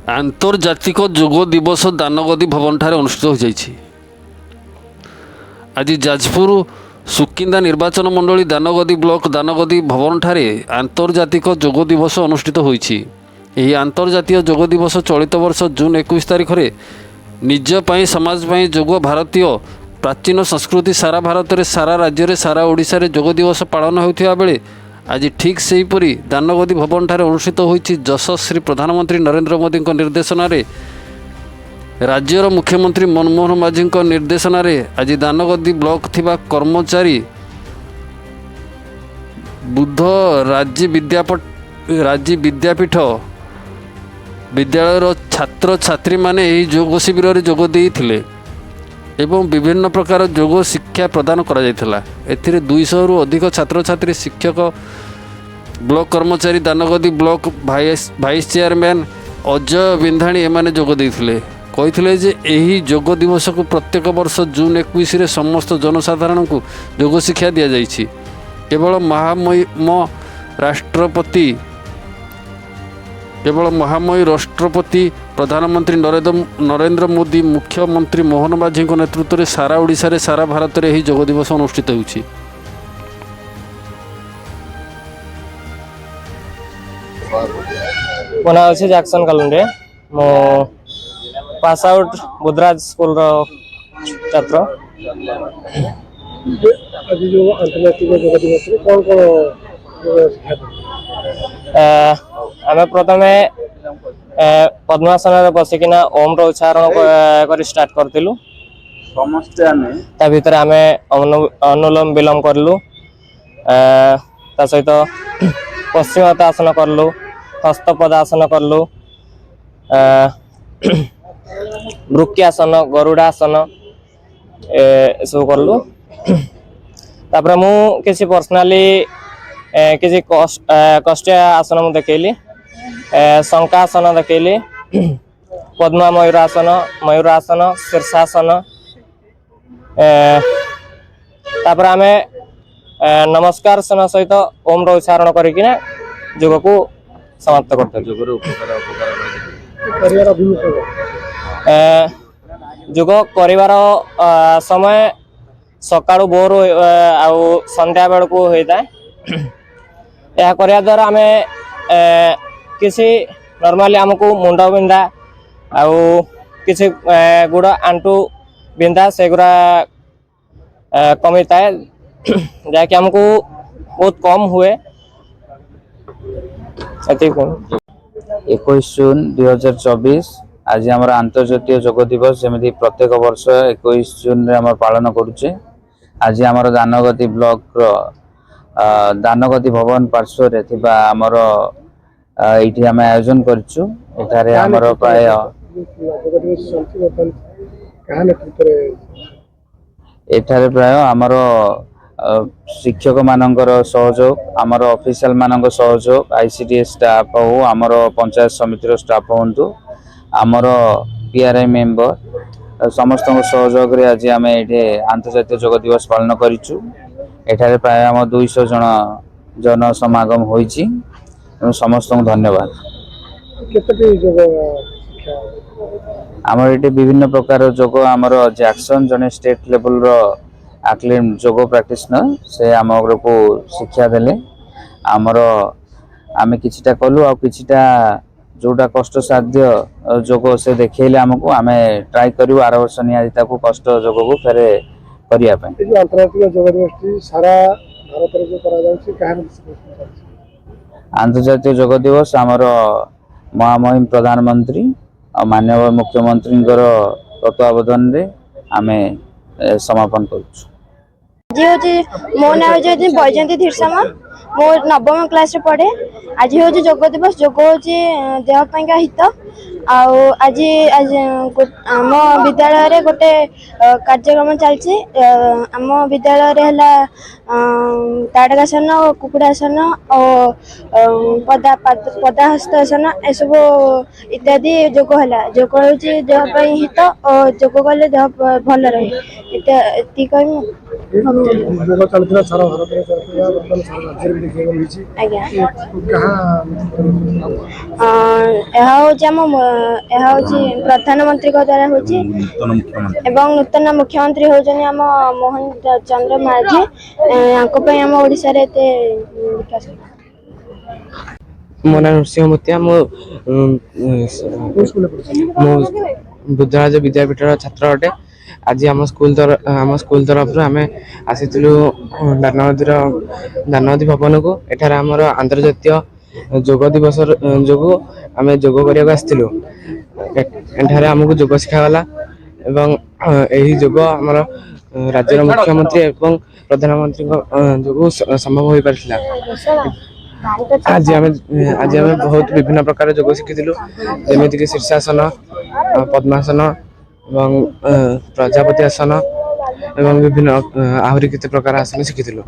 आंतर्जातिक जोग दिवस दानगदी भवन ठारे अनुष्ठित हो जाइछि। आज जाजपुर सुकिंदा निर्वाचन मंडली दानगदी ब्लॉक दानगदी भवन ठारे आंतर्जातिक जोग दिवस अनुष्ठित होइछि। एही आंतर्जातीय जोग दिवस चलित वर्ष जून 21 तारिख रे निज पाई समाज पाई जोग भारतीय प्राचीन संस्कृति सारा भारत में सारा राज्य में सारा ओडिशा रे जोग दिवस पालन होता बेले आज ठीक सेहीपरि दानगदी भवन ठारे अनुष्ठित होइछि। यशस्वी प्रधानमंत्री नरेंद्र मोदी निर्देशन रे राज्यर मुख्यमंत्री मनमोहन माझी निर्देशन रे आज दानगदी ब्लॉक थिबा कर्मचारी बुद्ध राज्य विद्यापीठ विद्यालयर छात्र छात्री माने एही जोग शिविर रे जोग देइथिले एवं विभिन्न प्रकार जोग शिक्षा प्रदान करा जायथिला। एथिरे 200 रु अधिक छात्र छात्री शिक्षक ब्लॉक कर्मचारी Dangadi block vice chairman Ajay Bindhani एमाने जोग देइथिले। कहिथिले जे एही जोग दिवस को प्रत्येक वर्ष जून 21 रे समस्त जनसाधारण को जोग शिक्षा दिया जाइछि। केवल महामयी राष्ट्रपति प्रधानमंत्री नरेंद्र मोदी मुख्यमंत्री मोहन माझी नेतृत्व में सारा ओडिशा रे सारा भारत में यही जोग दिवस अनुष्ठित होउछि। मो ना अछि जैक्सन कालुंडे। मो पास आउट बुधराज स्कूल रो छात्र। आज जो अंतर्राष्ट्रीय जोग दिवस रे कोन कोन शिक्षा आमे प्रथमे पद्मासन बसिकिना ओम रो उच्चारण कर स्टार्ट करथिलु। समस्त आमे ता भीतर आमे अनुलोम विलोम करलु। ता सहित पश्चिमासन करलु, हस्तपदासन करलु, वृक्यासन, गरुडासन सब करलु। तापर मु किसी पर्सनाली किसी कष्ट आसन मु देखैली, शंकासन देखैली, पद्मा मयूरासन, शीर्षासन। तापर आमे नमस्कार सन सहित ओम रो उच्चारण करिकिना जोग को समाप्त करते। जोग करिवार समय सकाळु भोर आउ संध्या बेल को होता है। यह करिया द्वारा आमे किसी नॉर्मली हमको मुंड बिंधा आउ किसी गुड़ आंटू बिंधा सेगुरा कमी था जहाँकि हमको बहुत कम हुए। 21 जून 2024 आज आम आंतर्जातीय जोग दिवस जमी प्रत्येक वर्ष 21 जून रे आम पालन करुचे। आज आम दानगदी ब्लॉक दानगदी भवन पार्श्व रे थिबा आमर एठी आम आयोजन करछु। एठारे आमर प्राय एठारे प्राय आमर शिक्षक मानकर सहयोग, आमर ऑफिशियल मानक सहयोग, आईसीडीएस स्टाफ हो, आमर पंचायत समिति स्टाफ होंतु, आमर पीआरआई मेंबर समस्त सहयोग रे आज आम एठे आंतर्जातीय जोग दिवस पालन करिछु। एठारे प्राय आम 200 जन समागम होइछि। समस्त धन्यवाद। आमर एठे विभिन्न प्रकार जोग आमर जैक्सन जने स्टेट लेवल रो आक्लेम जोग प्रैक्टिशनर से आम को शिक्षा देले। आमर आमे किछिटा कलु आ किछिटा जोटा कष्ट साध्य जोग से देखैले हमको आमे ट्राई करियो आर वर्ष निया ताको कष्ट जोग को फेरे करिया पे। ये अंतर्राष्ट्रीय जोग दिवस सारा भारत रे जो करा जाउछि काहे अंतर्जातीय जोग दिवस आमर महामहिम प्रधानमंत्री और माननीय मुख्यमंत्री तत्वावधान रे आमे समापन करूछु। मो ना बैजयंती धीरसामा। मो नवम क्लास रे पढ़े। आज हूँ जोग दिवस। जोग हूँ देह पाइका हित। आज आम विद्यालय रे गोटे कार्यक्रम चलछि। आम विद्यालय रे हला ताड़कासन, कुकुड़ासन और पदाहस्तासन एसबू इत्यादि जोग है। जोग हूँ देह हित और जोग कले देह भल रहे। ଯୋଗ ଚାଲିଥିଲା ସାରା ଭାରତରେ ଚାଲିଥିଲା ବର୍ତ୍ତମାନ ସାରା ରାଜ୍ୟରେ ବି ଦେଖିବାକୁ ମିଳିଛି ଆଜ୍ଞା କାହା ଏହା ହେଉଛି ଏହା ହେଉଛି ପ୍ରଧାନମନ୍ତ୍ରୀଙ୍କ ଦ୍ୱାରା ହେଉଛି ଏବଂ ନୂତନ ମୁଖ୍ୟମନ୍ତ୍ରୀ ହେଉଛନ୍ତି ଆମ ମୋହନ ଚନ୍ଦ୍ର ମାଝୀ। ୟାଙ୍କ ପାଇଁ ଆମ ଓଡ଼ିଶାରେ ଏତେ ବିକାଶ। ମୋ ନାଁ ନୃସିଂହ ମୁତିଆ। ମୁଁ ବୁଦ୍ଧରାଜ ବିଦ୍ୟାପୀଠର ଛାତ୍ର ଅଟେ। ଆଜି ଆମ ସ୍କୁଲ ତରଫରୁ ଆମେ ଆସିଥିଲୁ ଦାନଗଦି ଭବନକୁ। ଏଠାରେ ଆମର ଆନ୍ତର୍ଜାତୀୟ ଯୋଗ ଦିବସ ଯୋଗୁଁ ଆମେ ଯୋଗ କରିବାକୁ ଆସିଥିଲୁ। ଏଠାରେ ଆମକୁ ଯୋଗ ଶିଖାଗଲା ଏବଂ ଏହି ଯୋଗ ଆମର ରାଜ୍ୟର ମୁଖ୍ୟମନ୍ତ୍ରୀ ଏବଂ ପ୍ରଧାନମନ୍ତ୍ରୀଙ୍କ ଯୋଗୁଁ ସମ୍ଭବ ହୋଇପାରିଥିଲା। ଆଜି ଆମେ ବହୁତ ବିଭିନ୍ନ ପ୍ରକାର ଯୋଗ ଶିଖିଥିଲୁ, ଯେମିତିକି ଶୀର୍ଷାସନ, ପଦ୍ମାସନ ଏବଂ ପ୍ରଜାପତି ଆସନ ଏବଂ ବିଭିନ୍ନ ଆହୁରି କେତେ ପ୍ରକାର ଆସନ ଶିଖିଥିଲୁ।